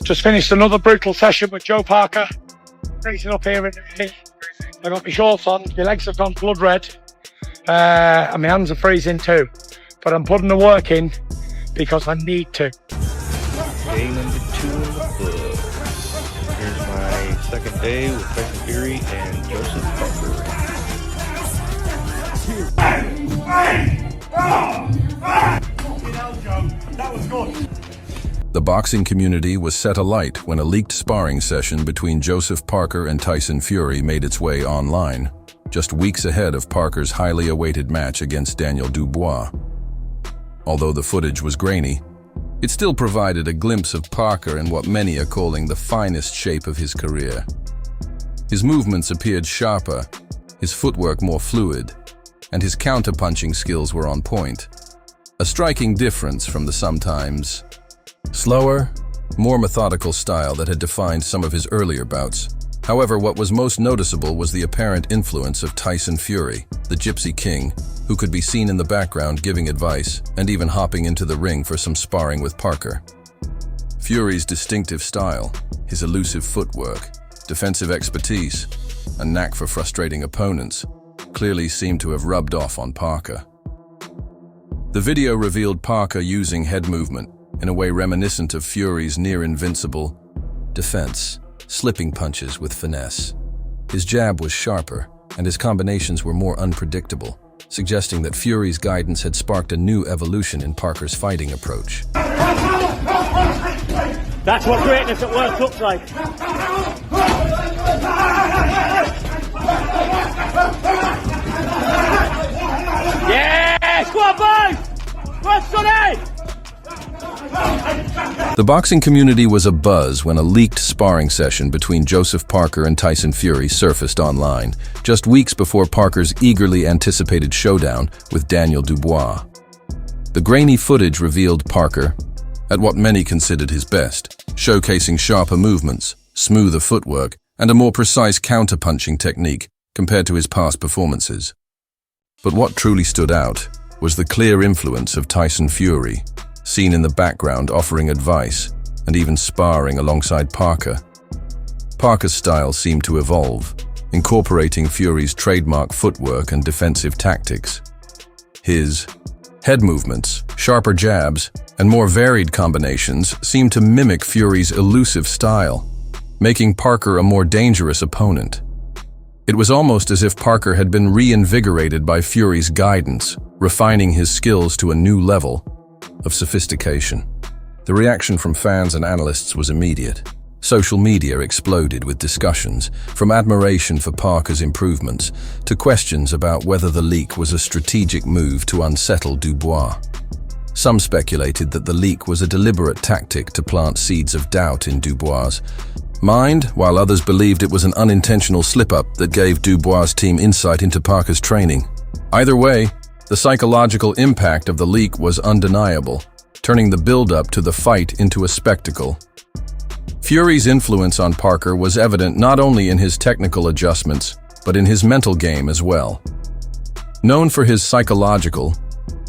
Just finished another brutal session with Joe Parker. Racing up here in the ring. I got my shorts on, my legs have gone blood red, and my hands are freezing too. But I'm putting the work in because I need to. Day number 2 in the book. Here's my second day with Tyson Fury and Joseph Parker. That was good. The boxing community was set alight when a leaked sparring session between Joseph Parker and Tyson Fury made its way online, just weeks ahead of Parker's highly awaited match against Daniel Dubois. Although the footage was grainy, it still provided a glimpse of Parker in what many are calling the finest shape of his career. His movements appeared sharper, his footwork more fluid, and his counter-punching skills were on point. A striking difference from the sometimes slower, more methodical style that had defined some of his earlier bouts. However, what was most noticeable was the apparent influence of Tyson Fury, the Gypsy King, who could be seen in the background giving advice and even hopping into the ring for some sparring with Parker. Fury's distinctive style, his elusive footwork, defensive expertise, a knack for frustrating opponents, clearly seemed to have rubbed off on Parker. The video revealed Parker using head movement in a way reminiscent of Fury's near-invincible defense, slipping punches with finesse. His jab was sharper, and his combinations were more unpredictable, suggesting that Fury's guidance had sparked a new evolution in Parker's fighting approach. That's what greatness at work looks like. Yeah! Go on, boys! Go on, Sonny! The boxing community was abuzz when a leaked sparring session between Joseph Parker and Tyson Fury surfaced online, just weeks before Parker's eagerly anticipated showdown with Daniel Dubois. The grainy footage revealed Parker at what many considered his best, showcasing sharper movements, smoother footwork, and a more precise counter-punching technique compared to his past performances. But what truly stood out was the clear influence of Tyson Fury, seen in the background offering advice and even sparring alongside Parker. Parker's style seemed to evolve, incorporating Fury's trademark footwork and defensive tactics. His head movements, sharper jabs, and more varied combinations seemed to mimic Fury's elusive style, making Parker a more dangerous opponent. It was almost as if Parker had been reinvigorated by Fury's guidance, refining his skills to a new level of sophistication. The reaction from fans and analysts was immediate. Social media exploded with discussions, from admiration for Parker's improvements to questions about whether the leak was a strategic move to unsettle Dubois. Some speculated that the leak was a deliberate tactic to plant seeds of doubt in Dubois' mind, while others believed it was an unintentional slip-up that gave Dubois' team insight into Parker's training. Either way, the psychological impact of the leak was undeniable, turning the build-up to the fight into a spectacle. Fury's influence on Parker was evident not only in his technical adjustments, but in his mental game as well. Known for his psychological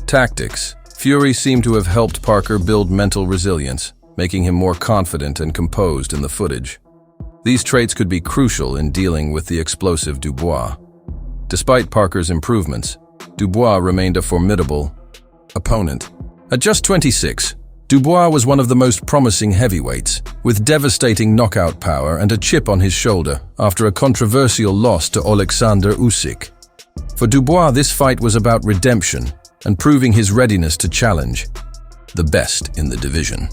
tactics, Fury seemed to have helped Parker build mental resilience, making him more confident and composed in the footage. These traits could be crucial in dealing with the explosive Dubois. Despite Parker's improvements, Dubois remained a formidable opponent. At just 26, Dubois was one of the most promising heavyweights, with devastating knockout power and a chip on his shoulder after a controversial loss to Alexander Usyk. For Dubois, this fight was about redemption and proving his readiness to challenge the best in the division.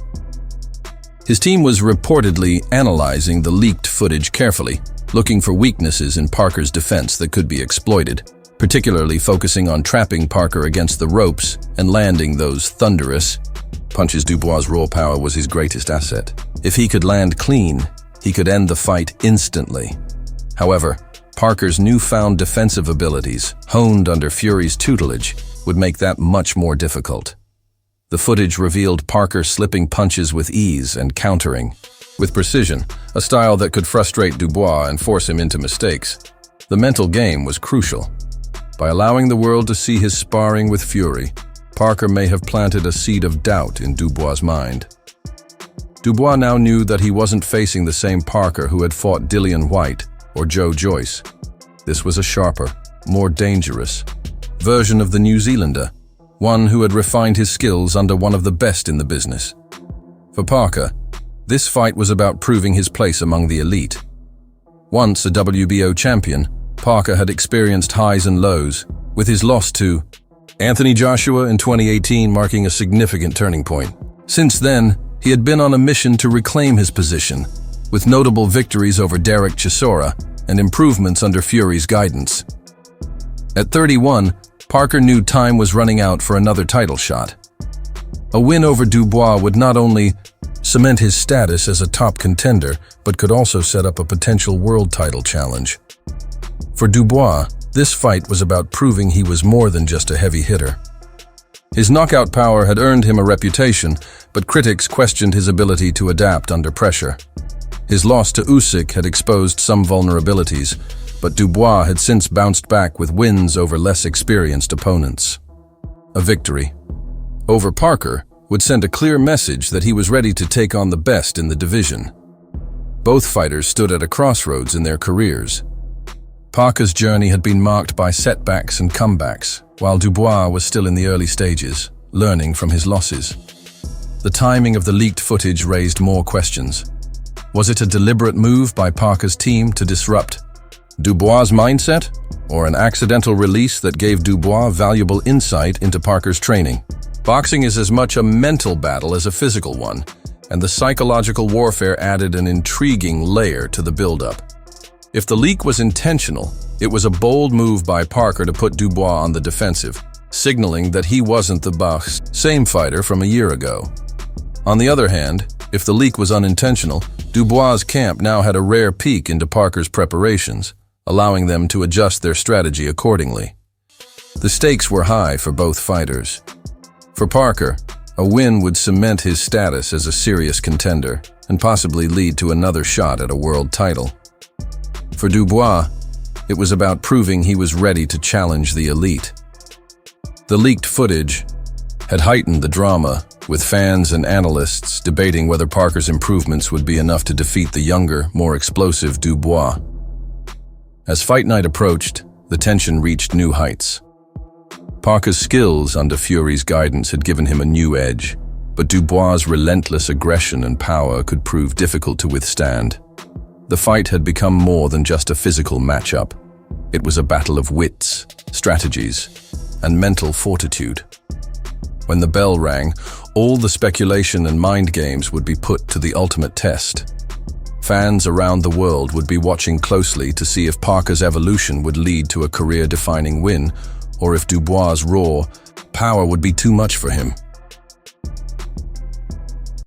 His team was reportedly analyzing the leaked footage carefully, looking for weaknesses in Parker's defense that could be exploited, particularly focusing on trapping Parker against the ropes and landing those thunderous punches. Dubois' raw power was his greatest asset. If he could land clean, he could end the fight instantly. However, Parker's newfound defensive abilities, honed under Fury's tutelage, would make that much more difficult. The footage revealed Parker slipping punches with ease and countering with precision, a style that could frustrate Dubois and force him into mistakes. The mental game was crucial. By allowing the world to see his sparring with Fury, Parker may have planted a seed of doubt in Dubois' mind. Dubois now knew that he wasn't facing the same Parker who had fought Dillian White or Joe Joyce. This was a sharper, more dangerous version of the New Zealander, one who had refined his skills under one of the best in the business. For Parker, this fight was about proving his place among the elite. Once a WBO champion, Parker had experienced highs and lows, with his loss to Anthony Joshua in 2018 marking a significant turning point. Since then, he had been on a mission to reclaim his position, with notable victories over Derek Chisora and improvements under Fury's guidance. At 31, Parker knew time was running out for another title shot. A win over Dubois would not only cement his status as a top contender, but could also set up a potential world title challenge. For Dubois, this fight was about proving he was more than just a heavy hitter. His knockout power had earned him a reputation, but critics questioned his ability to adapt under pressure. His loss to Usyk had exposed some vulnerabilities, but Dubois had since bounced back with wins over less experienced opponents. A victory over Parker would send a clear message that he was ready to take on the best in the division. Both fighters stood at a crossroads in their careers. Parker's journey had been marked by setbacks and comebacks, while Dubois was still in the early stages, learning from his losses. The timing of the leaked footage raised more questions. Was it a deliberate move by Parker's team to disrupt Dubois' mindset, or an accidental release that gave Dubois valuable insight into Parker's training? Boxing is as much a mental battle as a physical one, and the psychological warfare added an intriguing layer to the build-up. If the leak was intentional, it was a bold move by Parker to put Dubois on the defensive, signaling that he wasn't the same fighter from a year ago. On the other hand, if the leak was unintentional, Dubois' camp now had a rare peek into Parker's preparations, allowing them to adjust their strategy accordingly. The stakes were high for both fighters. For Parker, a win would cement his status as a serious contender and possibly lead to another shot at a world title. For Dubois, it was about proving he was ready to challenge the elite. The leaked footage had heightened the drama, with fans and analysts debating whether Parker's improvements would be enough to defeat the younger, more explosive Dubois. As fight night approached, the tension reached new heights. Parker's skills under Fury's guidance had given him a new edge, but Dubois' relentless aggression and power could prove difficult to withstand. The fight had become more than just a physical matchup. It was a battle of wits, strategies, and mental fortitude. When the bell rang, all the speculation and mind games would be put to the ultimate test. Fans around the world would be watching closely to see if Parker's evolution would lead to a career-defining win, or if Dubois' raw power would be too much for him.